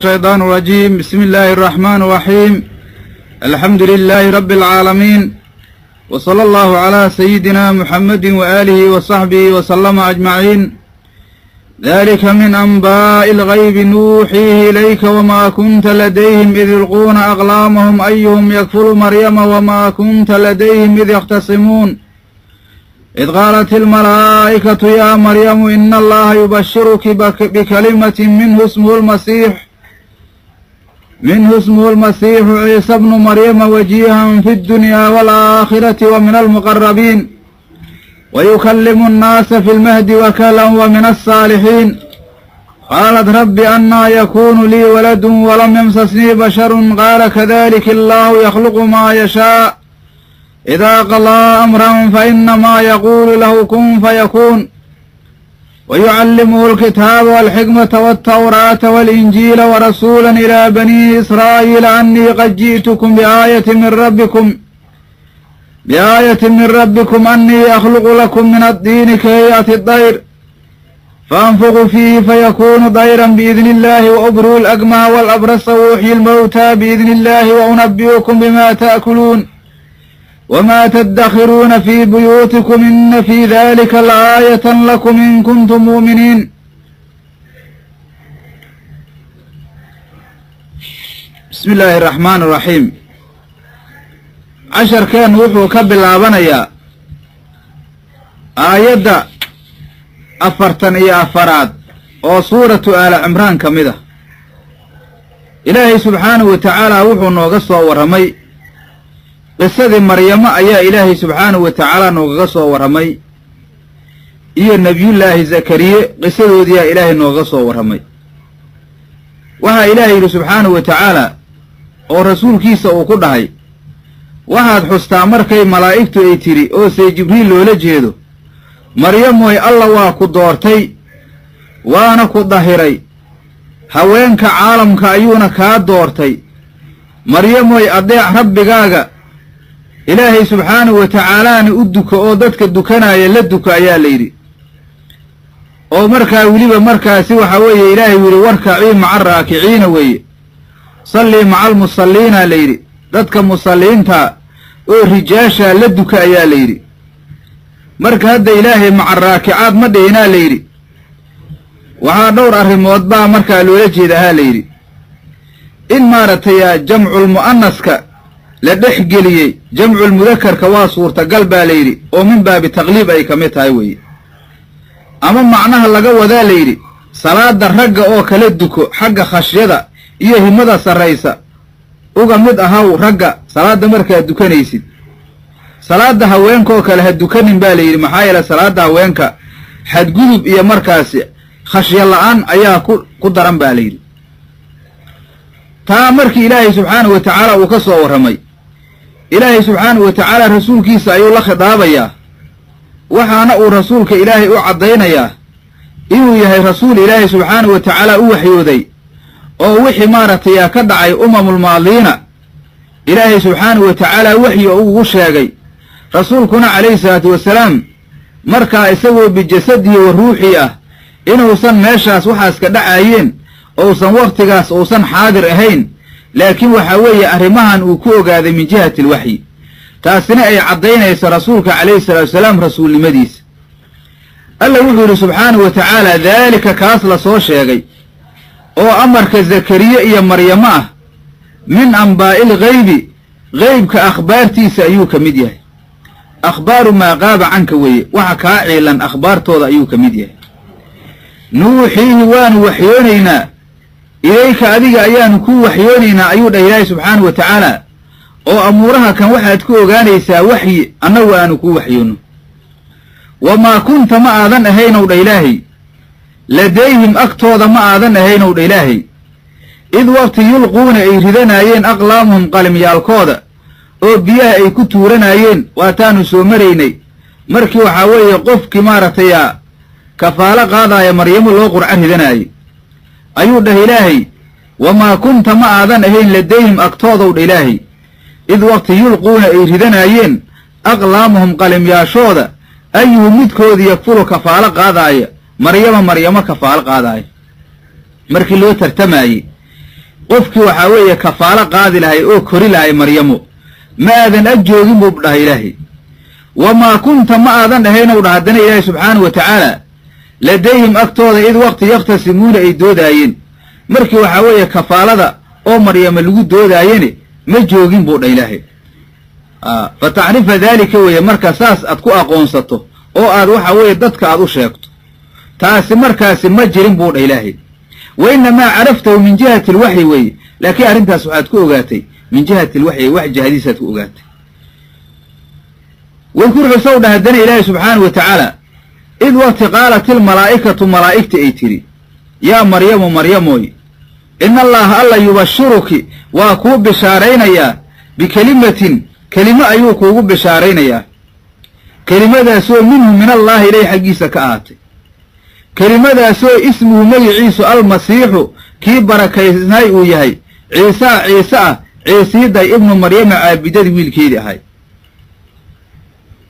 الشيطان الرجيم. بسم الله الرحمن الرحيم. الحمد لله رب العالمين، وصلى الله على سيدنا محمد وآله وصحبه وسلم أجمعين. ذلك من أنباء الغيب نوحيه إليك وما كنت لديهم إذ يلقون أقلامهم أيهم يكفل مريم وما كنت لديهم إذ يختصمون إذ قالت الملائكة يا مريم إن الله يبشرك بكلمة منه اسمه المسيح عيسى ابن مريم وجيها في الدنيا والآخرة ومن المقربين ويكلم الناس في المهد وكهلا ومن الصالحين. قالت رب أنى يكون لي ولد ولم يمسسني بشر قال كذلك الله يخلق ما يشاء إذا قضى أمرا فإنما يقول له كن فيكون. ويعلمه الكتاب والحكمة والتوراة والإنجيل ورسولا إلى بني إسرائيل أني قد جئتكم بآية من ربكم أني أخلق لكم من الطين كهيئة الطير فأنفخ فيه فيكون طيرا بإذن الله وأبرئ الأكمى والأبرص وأحيي الموتى بإذن الله وأنبئكم بما تأكلون وما تدخرون في بيوتكم إن في ذلك لآية لكم إن كنتم مؤمنين. بسم الله الرحمن الرحيم. عشر كان وحو كبلابنيا آية أفرتن إيا أفراد أو سورة آل عمران كمده. إلهي سبحانه وتعالى وحو نوغسوا ورمي qisadii maryamo ayaa ilaahay subxaanahu wa tacaala noogaga soo warramay iyo nebiyullaahi zakariye qisadoodiyaa ilaahay noogaga soo warramay. waxaa ilaahay yidhi subxaanahu wa tacaala oo rasuulkiisa uu ku dhahay waxaad xustaa markay malaa'igtu ay tidhi oo say jibriil loola jeedo maryamoy alla waa ku doortay waana ku dahiray haweenka caalamka ayuuna kaa doortay maryamoy adeec rabbigaaga ilaahay subxaanahu wa tacaalaana u duka oo dadka dukanaya la duka ayaa la yidhi. oo markaa weliba markaasi waxa weeye ilaahay yidhi warkacii maca araakiciina weeye sallii maca almusalliina la yidhi, dadka musalliinta oo rijaasha la duka ayaa la yidhi. marka hadda ilaahay maca araakicaad ma dhihinaa la yidhi, waxaa dhowr arrimood baa markaa loola jeedahaa la yidhi. in maaragtay jamculmu'anaska la dhex geliyey jamculmudakarka waa suurtagal baa la yidhi oo min baabi taqliib ay ka mid tahay weeye. ama macnaha laga wadaa la yidhi salaada ragga oo kala duko xagga khashyada iyo himada sarraysa uga mid ahaw ragga salaadda markaad dukanaysid. salaadda haweenkaoo kale ha dukanin baa la yidhi, maxaa yeele salaadda haweenka xadgudub iyo markaasi khashyo la'aan ayaa ku daran baa la yidhi. taa markii ilaahay subxaanahu wa tacaala uu ka soo warramay, ilaahay subxaanahu wa tacaala rasuulkiisa ayuu la khidaabayaa, waxaana uu rasuulka ilaahay u caddaynayaa inuu yahay rasuul ilaahay subxaanahu wa tacaala u waxyooday oo wixii maaragtay ka dhacay umamulmaadiina ilaahay subxaanahu wa tacaala waxyi oo ugu sheegay. rasuulkuna calayhi salaatu wasalaam markaa isagoo bijasadihi wa ruuxii ah inuusan meeshaas waxaas ka dhacaayeen ousan wakhtigaas uusan xaadir ahayn, laakiin waxaa weeye arrimahan uu ku ogaaday min jihati alwaxyi. taasina ay caddaynayso rasuulka calayhi salaatu wasalaam rasuulnimadiisa. alla wuxuu yidhi subxaanahu wa tacaala daalika kaas la soo sheegay oo amarka zakariye iyo maryamo ah min anbaa'il ghaybi ghaybka akhbaartiisa ayuu ka mid yahay. akhbaaru maa qaaba canka weeye, waxa kaa ciilan akhbaartooda ayuu ka mid yahay. nuuxiihi waanu waxyoonaynaa ilayka adiga ayaanu kuu waxyoonaynaa ayuu dhah ilaahay subxaanahu wa tacaala, oo amuuraha kan waxaad ku ogaanaysaa waxyi annagu aanu kuu waxyoonno. wamaa kunta ma aadan ahaynow dha ilaahay ladayhim agtooda ma aadan ahaynow dha ilaahay id waqti yulquuna ay ridanaayeen aqlaamuhum qalimyaalkooda oo biyaha ay ku tuuranaayeen waataanu soo maraynay markii waxaa weeye qofkii maaragtay kafaalo qaadaaya maryamo loo qurco ridanaaye. ayuu dhah ilaahay wamaa kunta ma aadan ahayn ladayhim agtoodow dha ilaahay id waqti yulquuna ay ridanaayeen aqlaamuhum qalimyaashooda ayuhu midkoodii yakfulu kafaalo qaadaaya maryamo kafaalo qaadaaya. markii loo tartamaayey qofkii waxaa weeye kafaalo qaadi lahay oo kori lahay maryamo ma aadan ag joogin buu dhahay ilaahay wamaa kunta ma aadan dhahaynow dhah haddana ilaahay subxaanahu wa tacaala ladayhim agtooda id waqti yakhtasimuuna ay doodaayeen markii waxaa weeye kafaalada oo maryamo lagu doodaayene ma joogin buu dhah ilaahay fa tacrifa daalika weeye marka saas aad ku aqoonsato oo aad waxa weeye dadka aad u sheegto taasi markaasi ma jirin buu dhah ilaahay wa inamaa caraftahu min jihati alwaxyi weeye laakiin arrintaas waxaad ku ogaatay min jihati alwaxyi wax jihadiisaad ku ogaatay wadkur xusow dhah haddana ilaahay subxaanahu wa tacaala id waqti qaalat ilmalaa'ikatu malaa'igta ay tidhi yaa maryamu maryamooy ina allaha alla yubashiruki waa kuu bishaaraynayaa bikelimatin kelimo ayuu kuugu bishaaraynayaa kelimadaasoo minhu min allaahi ilay xaggiisa ka ahaatay kelimadaasoo ismuhu magiciisu almasiixu kii barakaysnay uu yahay ciisaa ciise ah ciisiiday ibnu maryama caabidadii wiilkeedii ahay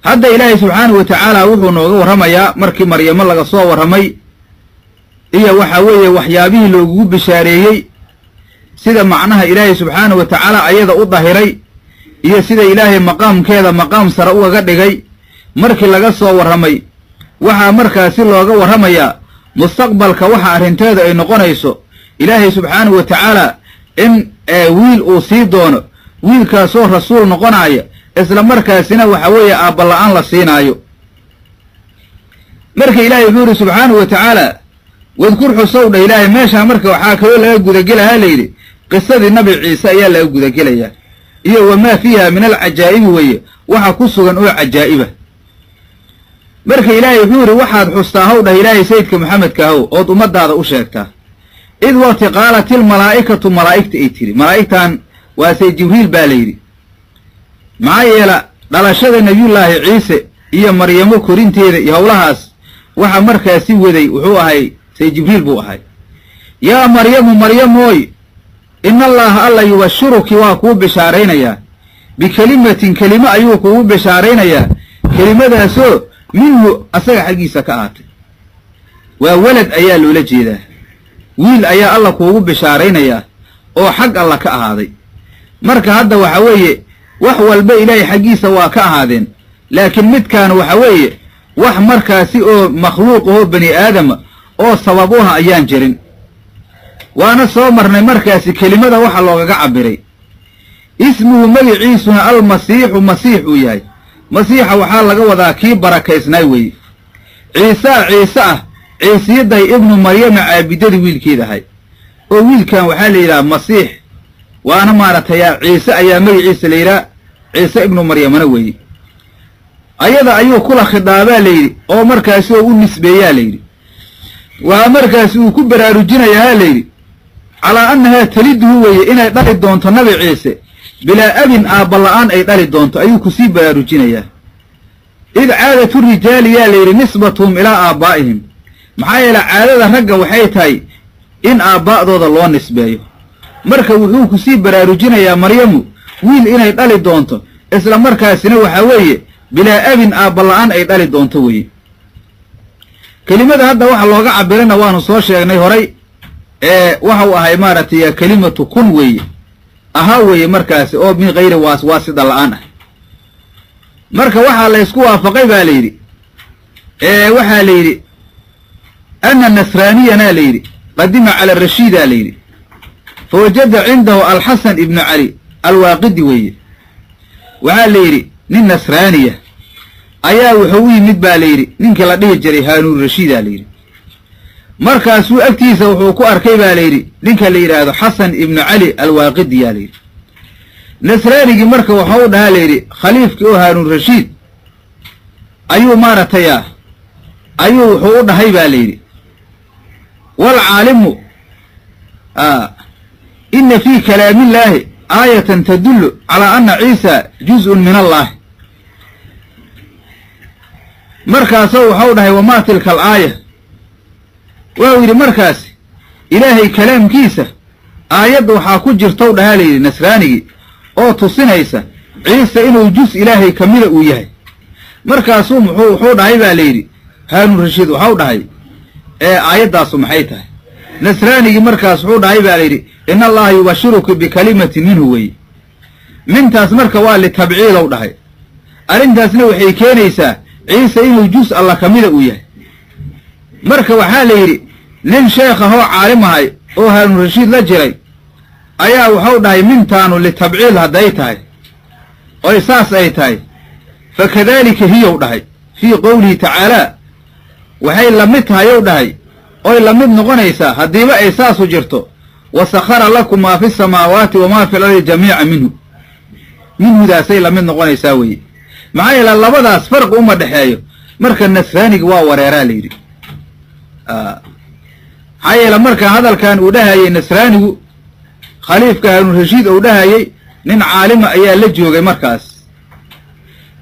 hadda ilaahay subxaanahu wa tacaala wuxuu nooga warramayaa markii maryamo laga soo warramay iyo waxa weeye waxyaabihii loogugu bishaareeyey sida macnaha ilaahay subxaanahu wa tacaala ayada u dahiray iyo sida ilaahay maqaamkeeda maqaam sare ugaga dhigay markii laga soo warramay waxaa markaasi looga warramayaa mustaqbalka waxa arrinteeda ay noqonayso ilaahay subxaanahu wa tacaala in wiil uu sii doono wiilkaasoo rasuul noqonaaya isla markaasina waxa weeye aabbala-aan la siinaayo marka ilaahay wuxuu yidhi subxaanahu wa tacaala wadkur xusow dha ilaahay meeshaa marka waxaa kaloo laga gudagelahaa layidhi qisadii nabi ciise ayaa laga gudagelayaa iyo wamaa fiiha min alcajaa'ibi weeye waxa ku sugan oo cajaa'iba marka ilaahay wuxuu yidhi waxaad xustaa how dhah ilaahay sayidka maxamedka ahow ood ummadaada u sheegtaa id waqti qaalat ilmalaa'ikatu malaa'igta ay tidhi malaa'igtan waa say jibriil baa layidhi maxaa yeela dhalashada nebiyullaahi ciise iyo maryamo korinteeda iyo howlahaas waxa markaasi waday wuxuu ahay say jibriil buu ahay yaa maryamu maryamooy ina allaaha alla yubashiruki waa kuu bishaaraynayaa bikelimatin kelimo ayuu kuugu bishaaraynayaa kelimadaasoo minhu asaga xaggiisa ka ahaatay waa welad ayaa loola jeedaa wiil ayaa alla kuugu bishaaraynayaa oo xag alla ka ahaaday marka hadda waxa weeye wax walba ilaahay xaggiisa waa ka ahaadeen laakiin midkaan waxa weeye wax markaasi oo makhluuq ahoo bani aadama oo sabab u aha ayaan jirin waana soo marnay markaasi kelimada waxa loogaga cabiray ismuhu magiciisuna almasiixu masiix uu yahay masiixa waxaa laga wadaa kii barakaysnaay weeye ciisaa ciise ah ciisiyaday ibnu maryama caabidadii wiilkeed ahay oo wiilkan waxaa la yidhaha masiix waana maaragtay ciise ayaa magiciisa la yidhaha ciise ibnu maryamana weeye ayada ayuu kula khidaabaa layidhi oo markaasi oo u nisbeeyaa layidhi waa markaasi uu ku baraarujinayaa layidhi calaa annahaa taliduhu weeye inay dhali doonto nabi ciise bilaa abin aabbala-aan ay dhali doonto ayuu kusii baraarujinayaa id caadatu rijaali yaa layidhi nisbatuhum ilaa aabbaa'ihim maxaa yeele caadada ragga waxay tahay in aabbaa'dooda loo nisbeeyo marka wuxuu kusii baraarujinayaa maryamu wiil inay dhali doonto isla markaasina waxaa weeye bilaa abin aabbala-aan ay dhali doonto weeye kelimada hadda waxa looga cabirana waanu soo sheegnay horay waxau ahay maaragtay kelimatu kun weeye ahaa weeye markaasi oo min kayri waasida la-aan ah marka waxaa la ysku waafaqay baa layidhi waxaa la yidhi ana nasraaniyana layidhi qadima cala rashiida layidhi fawajada cindahu alxasan ibnu cali alwaaqidi weeye waxaa la yidhi nin nasraaniya ayaa wuxuu u yimid baa layidhi ninkii la dhihi jiray haanuun rashiida layidhi markaasuu agtiisa wuxuu ku arkay baa layidhi ninka la yidhaahdo xasan ibnu cali alwaaqidi yaa layidhi nasraanigii marka waxau u dhahaa layidhi khaliifkii oo haanuun rashiid ayuu maaragtay ayuu wuxuu u dhahay baa layidhi waalcaalimu ina fii kalaamillaahi aayatan tadullu calaa anna ciisa juz'un min allahi markaasoo waxau dhahay wamaa tilka alaaya waxuu yidhi markaasi ilaahay kalaamkiisa aayadda waxaa ku jirtow dhahaa layidhi nasraanigii oo tusinaysa ciise inuu jus ilaahay ka mida uu yahay markaasuu wuxuu dhahay baa layidhi haanuun rashiid waxau dhahay aayaddaasu maxay tahay nasraanigii markaas wuxuu dhahay baa layidhi in allaha yubashiruka bikalimatin minhu weye mintaas marka waa litabciidow dhahay arrintaasna waxay keenaysaa ciise inuu jus alla ka mida uu yahay marka waxaa la yidhi nin sheekh ahoo caalim ahay oo haaruun rashiid la jiray ayaa wuxuu dhahay mintaanu litabciid hadday tahay oy saas ay tahay fakadaalika hiyow dhahay fii qowlihi tacaalaa waxay la mid tahayow dhahay oy la mid noqonaysaa haddiiba ay saasu jirto wasakhara lakum maa fi samaawaati wamaa fi lardi jamiica minhudaasay la mid noqonaysaa weye maxaa yeele labadaas farqi uma dhexeeyo marka nasraaniga waa wareeraa la yidhi maxaa yeele marka hadalkan uu dhahayey nasraanigu khaliifka haaruun rashiid uu dhahayey nin caalima ayaa la joogay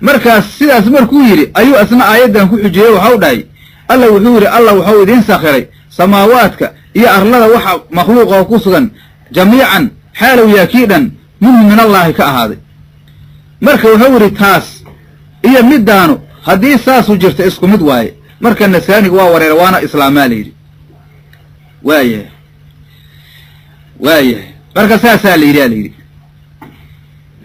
markaas sidaas markuu yidhi ayuu asna aayaddan ku xujiyey waxau dhahay alla wuxuu yidhi alla wuxuu idiin sakhiray samaawaadka iyo arlada waxa makhluuqoo ku sugan jamiican xaalow yaa kii dhan minhu min allaahi ka ahaaday marka wuxuu yidhi taas iyo middaanu haddii saasu jirto isku mid waaye marka nasraaniga waa wareera waana islaamaa la yidhi waayahay marka saasaa la yidhi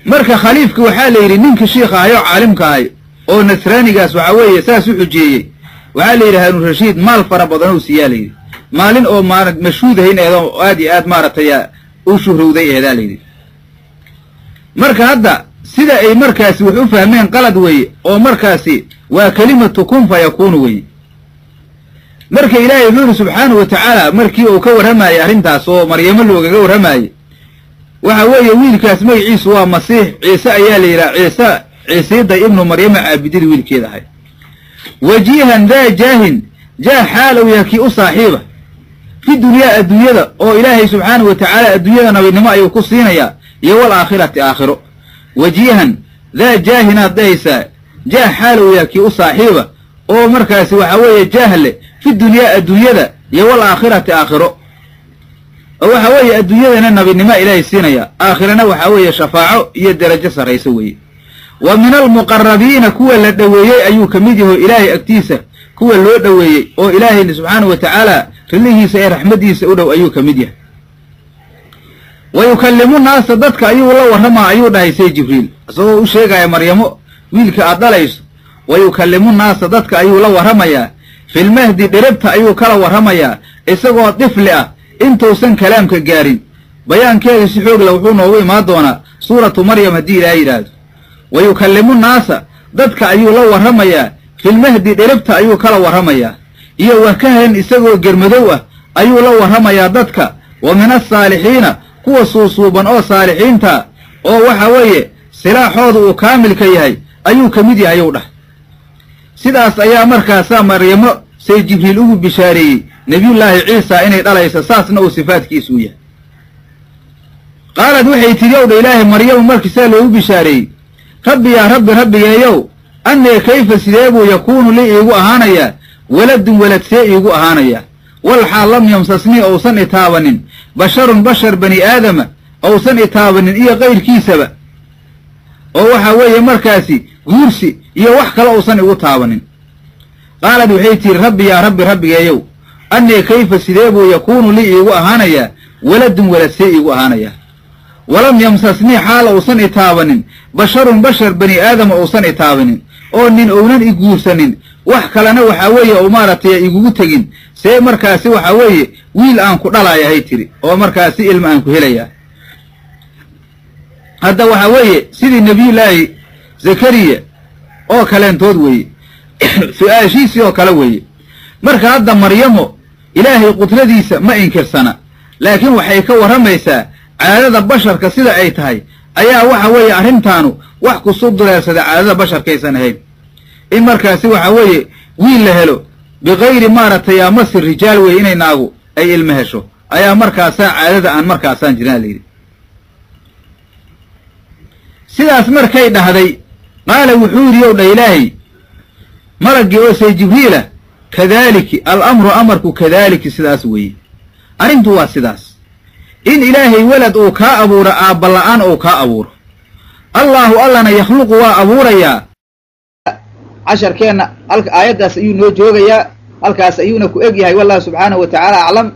marka khaliifka waxaa la yidhi ninka shiikha ahayoo caalimka ahay oo nasraanigaas waxaa weeye saas u xujeeyey waxaa la yidhi haaruun rashiid maal fara badanuu siiyaa la yidhi maalin oo mashhuudahayn eedoo aad iyo aad maaragtay u shuhrowday eedaa la yidhi marka hadda sida ay markaasi wax u fahmeen qalad weeye oo markaasi waa kelimatu kun fa yakuunu weye marka ilaahay wuxuu yidhi subxaanahu wa tacaala markii uu ka warramaayey arrintaas oo maryamo loogaga warramaayey waxa weeye wiilkaas magaciisu waa masiix ciise ayaa la yidhaha ciisiidda ibnu maryama caabidadii wiilkeeda ahay wajiihan daa jaahin jaah xaalow yaa kii u saaxiiba fi dunyaa adduunyada oo ilaahay subxaanahu wa tacaala adduunyada nabinimo ayuu ku siinayaa iyo wal aakhirati aakhiro wajiihan daa jaahinaad dhahaysaa jaah xaalow yaa kii u saaxiiba oo markaasi waxaa weeye jaahle fi dunyaa adduunyada iyo wal aakhirati aakhiro oo waxaa weeye adduunyadana nabinimo ilaahay siinaya aakhirana waxaa weeye shafaaco iyo derajo sarrayso weeye wa min almuqarabiina kuwa la dhoweeyey ayuu ka mid yaho ilaahay agtiisa kuwa loo dhoweeyey oo ilaahayna subxaanahu wa tacaala rillihiisa ee raxmaddiisa u dhow ayuu ka mid yahay wa yukallimu naasa dadka ayuu la warramaa ayuu dhahay say jibriil isagoo u sheegaya maryamo wiilka aad dhalayso wa yukallimu naasa dadka ayuu la warramayaa filmahdi dherabta ayuu kala warramayaa isagoo difli ah intuusan kalaamka gaarin bayaankeeda si xoogla wuxuu noogu imaan doonaa suuratu maryam haddii ilaaha yidhaahdo wa yukallimu naasa dadka ayuu la warramayaa filmahdi dherabta ayuu kala warramayaa iyo wakahan isagoo germadow ah ayuu la warramayaa dadka wa min asaalixiina kuwa suusuuban oo saalixiinta oo waxa weeye silaaxooda uu kaamilka yahay ayuu ka mid yahay ou dhah sidaas ayaa markaasaa maryamo say jibriil ugu bishaareeyey nebiyullaahi ciisa inay dhalayso saasna uu sifaadkiisu u yahay qaalad waxay tidhi ow dha ilaahay maryamu markii saa loogu bishaareeyey rabbi yaa rabbi rabbigeeyow annee kayfa sidee buu yakuunu lii iigu ahaanayaa waladun walad see iigu ahaanayaa walxaal lam yamsasnii ousan itaabanin basharun bashar bani aadama ousan itaabanin iyo kayrkiisaba oo waxaa weeye markaasi guursi iyo wax kale ousan igu taabanin qaalad waxay tihi rabbi yaa rabbi rabbigeeyow annee kayfa sidee buu yakuunu lii iigu ahaanayaa waladun walad see iigu ahaanayaa walam yamsasnii xaal ousan itaabanin basharun bashar bani aadama ousan itaabanin oo nin ounan i guursanin wax kalena waxaa weeye ou maaragtay igugu tegin see markaasi waxaa weeye wiil aan ku dhalaayahay tiri oo markaasi ilma aan ku helayaa hadda waxaa weeye sidii nebiyullaahi zakariya oo kaleentood weeye su-aashiisii oo kale weeye marka hadda maryamo ilaahay qudradiisa ma inkirsana laakiin waxay ka warramaysaa caadada basharka sida ay tahay ayaa waxa weeye arrintaanu wax kusoo dureersada caadada basharkaysan ahayn in markaasi waxa weeye wiil la helo bikayri maaragtay amasi rijaal weeye inay naagu ay ilmo hesho ayaa markaasaa caadada aan markaasaan jirin a layidhi sidaas markay dhahday qaala wuxuu yidhi ow dha ilaahay malaggii oo say jibriilah kadaaliki alamru amarku kadaaliki sidaas weeye arrintu waa sidaas in ilaahay welad uu kaa abuuro aabbala-aan uu kaa abuuro allaahu allana yakhluqu waa abuurayaa casharkeenna aayaddaas ayuu noo joogayaa halkaas ayuuna ku eg yahay wallahu subxaanahu wa tacaala aclam